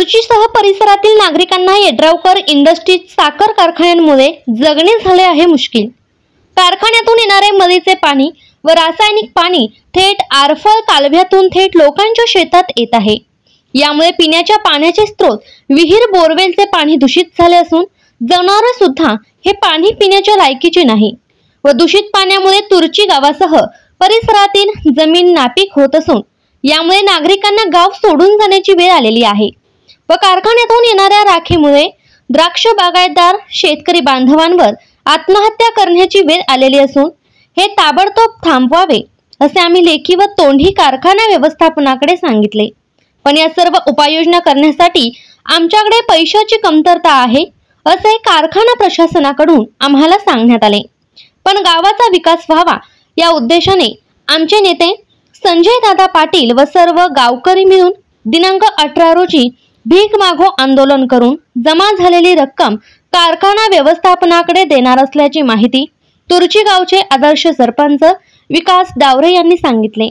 तुर्चीसह परिसरातील नागरिकांना येड्रावकर इंडस्ट्रीज साखर कारखान्यांमुळे जगणे झाले आहे मुश्किल। कारखान्यातून येणारे मदीचे पाणी व रासायनिक पाणी थेट आरफळ कालव्यातून थेट लोकांच्या शेतात येत आहे। यामुळे पिण्याच्या पाण्याचे स्रोत विहीर बोरवेलचे पाणी दूषित झाले असून जनावरे सुद्धा हे पाणी पिण्याच्या लायकीचे नाही व दूषित पाण्यामुळे तुर्ची गावासह परिसरातील जमीन नापीक होत असून यामुळे नागरिकांना गाव सोडून जाण्याची वेळ आलेली आहे व कारखान्यातून येणाऱ्या राखेमुळे द्राक्ष बागायतदार शेतकरी बांधवांवर आत्महत्या करण्याची वेळ आलेली असून हे ताबडतोब थांबवावे असे आम्ही लेखी व तोंडी कारखाना व्यवस्थापनाकडे सांगितले। पण या सर्व उपाययोजना करण्यासाठी आमच्याकडे पैशाची कमतरता आहे असे कारखाना प्रशासनाकडून आम्हाला सांगण्यात आले। पण गावाचा विकास व्हावा या उद्देशाने आमचे नेते संजय दादा पाटील व सर्व गावकरी मिळून दिनांक 18 रोजी भीक मागो आंदोलन करून जमा झालेली रक्कम कारखाना व्यवस्थापनाकडे देणार असल्याची माहिती तुर्ची गावचे आदर्श सरपंच विकास डावरे यांनी सांगितले।